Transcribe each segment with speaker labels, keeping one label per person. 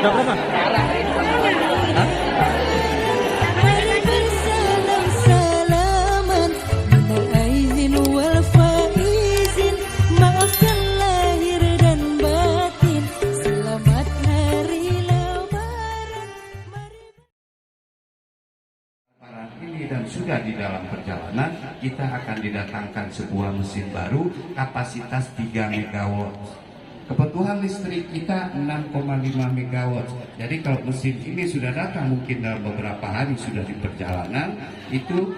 Speaker 1: Udah berapa? Hah?
Speaker 2: Mari bersalam salaman minal aizin wal faizin, maafkan lahir dan batin, selamat hari lebaran.
Speaker 3: Ini dan sudah di dalam perjalanan, kita akan didatangkan sebuah mesin baru kapasitas 3 megawatt. Kebutuhan listrik kita 6,5 megawatt. Jadi kalau mesin ini sudah datang, mungkin dalam beberapa hari sudah di perjalanan, itu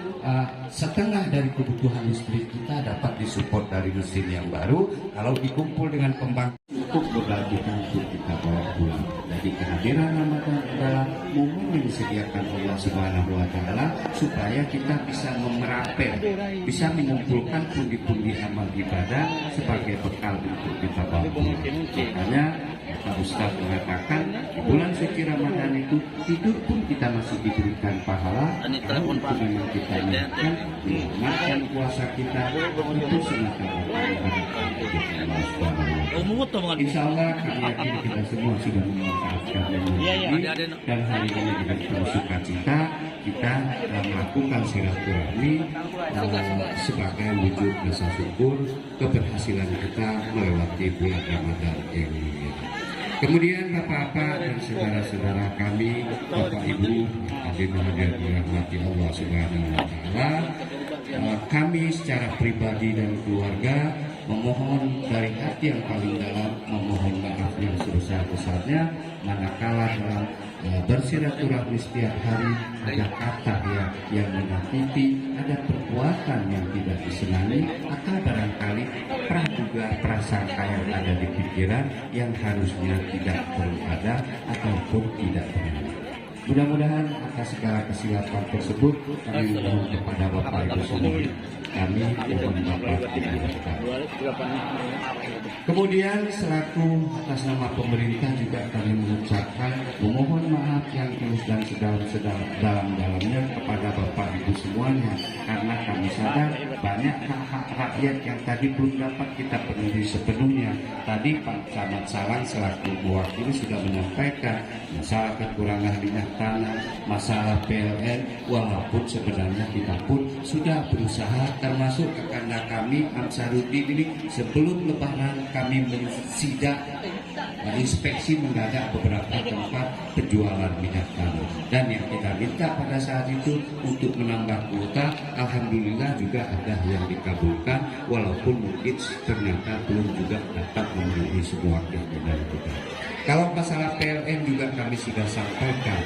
Speaker 3: setengah dari kebutuhan listrik kita dapat disupport dari mesin yang baru. Kalau dikumpul dengan pembangkit cukup berbagikan untuk kita bawa pulang. Jadi kehadiran Ramadan adalah momen yang disediakan Allah Subhanahu wa Ta'ala supaya kita bisa memerapel, bisa mengumpulkan pundi-pundi amal ibadah sebagai bekal untuk kita bawa pulang. Makanya Pak Ustadz mengatakan di bulan suci Ramadan itu tidur pun kita masih diberikan pahala. Kalau untuk memang kita niatkan mengamalkan puasa kita itu semata-mata Insya Allah kami yakin kita semua sudah memanfaatkan ini, dan hari ini dengan penuh sukacita kita melakukan silaturahmi sebagai wujud rasa syukur keberhasilan kita melewati bulan Ramadan ini. Kemudian Bapak-bapak dan saudara-saudara kami, Bapak Ibu yang dirahmati Allah Subhanahu wa Ta'ala, kami secara pribadi dan keluarga memohon dari hati yang paling dalam, memohon maaf yang sebesar-besarnya manakala dalam bersilaturahmi setiap hari ada kata yang menyakiti, ada perbuatan yang tidak disenangi, atau barangkali praduga prasangka yang ada di pikiran yang harusnya tidak perlu ada ataupun tidak pernah. Mudah-mudahan atas segala kesilapan tersebut kami mohon kepada Bapak Ibu semua, kami mohon Bapak dimaafkan. Kemudian selaku atas nama pemerintah juga kami mengucapkan memohon maaf yang tulus dan sedalam-dalamnya kepada Bapak Ibu semuanya, karena kami sadar banyak hak-hak rakyat yang tadi belum dapat kita penuhi sepenuhnya. Tadi Pak Camat Salang selaku mewakili sudah menyampaikan masalah kekurangan minyak tanah, masalah PLN, walaupun sebenarnya kita pun sudah berusaha, termasuk kakanda kami Ansarudin ini sebelum lebaran kami mensidak inspeksi mendadak beberapa tempat penjualan minyak tanah, dan yang kita minta pada saat itu untuk menambah kuota, alhamdulillah juga ada yang dikabulkan, walaupun mungkin ternyata belum juga dapat memenuhi semua keinginan kita. Kalau masalah PLN juga kami sudah sampaikan,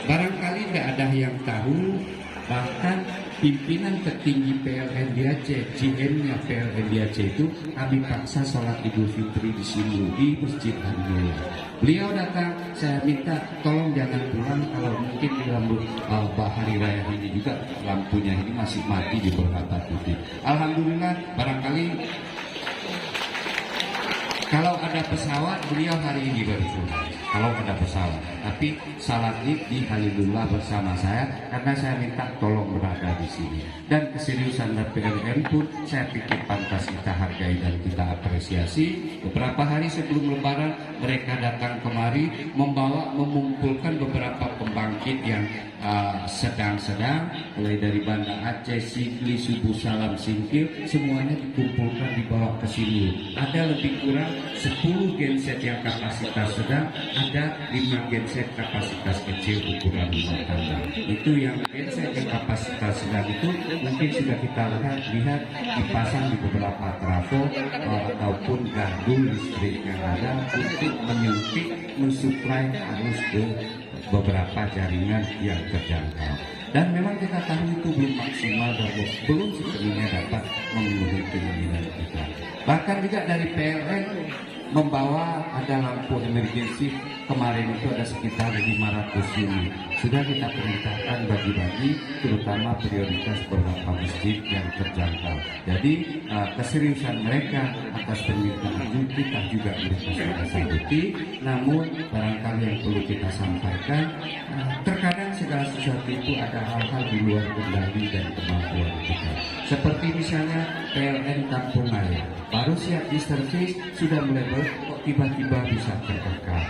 Speaker 3: barangkali tidak ada yang tahu, bahkan pimpinan tertinggi PLN di Aceh, GM-nya PLN di Aceh itu kami paksa sholat Idul Fitri di sini di Masjid Handoyo. Beliau datang, saya minta tolong jangan pulang kalau mungkin di lampu hari raya ini juga lampunya ini masih mati di beberapa titik. Alhamdulillah, barangkali kalau ada pesawat beliau hari ini baru pulang. Kalau ada pesawat, tapi salat Id di Halilullah bersama saya karena saya minta tolong berada di sini. Dan keseriusan dari PLN pun saya pikir pantas kita hargai dan kita apresiasi. Beberapa hari sebelum Lebaran mereka datang kemari mengumpulkan beberapa pembangkit yang sedang-sedang, mulai dari Banda Aceh, Sigli, Subuh Salam, Singkil, semuanya dikumpulkan dibawa ke sini. Ada lebih kurang 10 genset yang kapasitas sedang, ada 5 genset kapasitas kecil ukuran rumah tangga. Itu yang genset yang kapasitas sedang itu mungkin sudah kita lihat dipasang di beberapa trafo ataupun gardu listrik yang ada untuk menyuntik mensuplai arus ke beberapa jaringan yang terjangkau. Dan memang kita tahu itu belum maksimal dan belum sepenuhnya dapat memenuhi keinginan kita. Bahkan juga dari PLN membawa ada lampu emergensi kemarin itu ada sekitar 500 unit. Sudah kita perintahkan bagi-bagi, terutama prioritas beberapa masjid yang terjangkau. Jadi keseriusan mereka atas permintaan itu kita juga berusaha sambuti. Namun barangkali yang perlu kita sampaikan, terkadang segala sesuatu itu ada hal-hal di luar kendali dan kemampuan kita. Seperti misalnya PLN Kampung Air, baru siap di servis sudah mulai kok tiba-tiba bisa terbakar.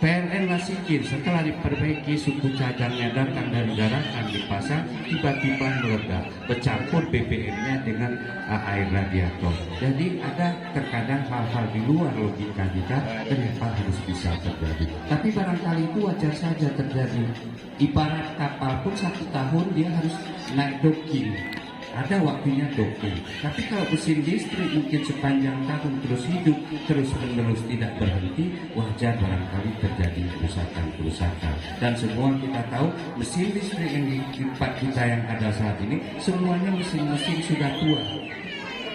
Speaker 3: PLN Lasikin setelah diperbaiki suku cadangnya datang dari daratan dipasang, tiba-tiba meledak, bercampur BBM-nya dengan air radiator. Jadi ada terkadang hal-hal di luar logika kita kenapa harus bisa terjadi. Tapi barangkali itu wajar saja terjadi. Ibarat kapal pun 1 tahun dia harus naik docking. Ada waktunya docking. Tapi kalau mesin listrik mungkin sepanjang tahun terus hidup, terus menerus tidak berhenti, wajar barangkali terjadi kerusakan-kerusakan. Dan semua kita tahu mesin listrik yang di tempat kita yang ada saat ini semuanya mesin-mesin sudah tua.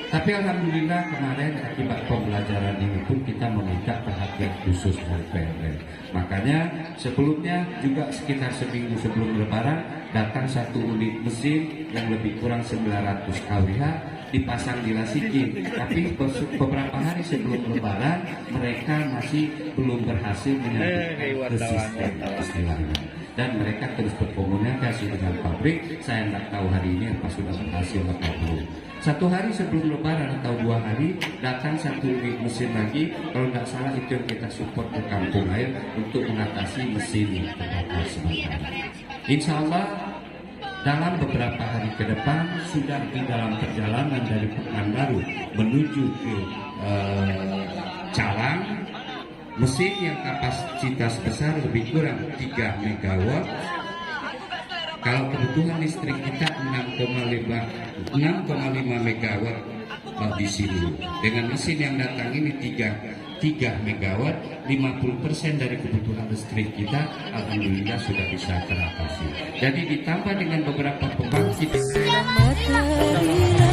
Speaker 3: Tapi alhamdulillah kemarin akibat pembelajaran ini pun kita meminta perhatian khusus dari PLN. Makanya sebelumnya juga sekitar seminggu sebelum Lebaran datang 1 unit mesin yang lebih kurang 900 kWh dipasang di Lasikin. Tapi beberapa hari sebelum Lebaran mereka masih belum berhasil menyambungkan ke sistem istilahnya. Dan mereka terus berkomunikasi dengan pabrik. Saya nggak tahu hari ini apa sudah berhasil atau belum. 1 hari sebelum Lebaran atau 2 hari datang 1 unit mesin lagi. Kalau nggak salah itu yang kita support ke kampung air untuk mengatasi mesin yang terbakar sementara. Insya Allah dalam beberapa hari ke depan sudah di dalam perjalanan dari Pekanbaru menuju ke Calang. Mesin yang kapasitas besar lebih kurang 3 MW. Kalau kebutuhan listrik kita 6,5 MW di sini. Dengan mesin yang datang ini 3 MW, 50% dari kebutuhan listrik kita alhamdulillah sudah bisa teratasi. Jadi ditambah dengan beberapa pembangkit.
Speaker 2: Matahari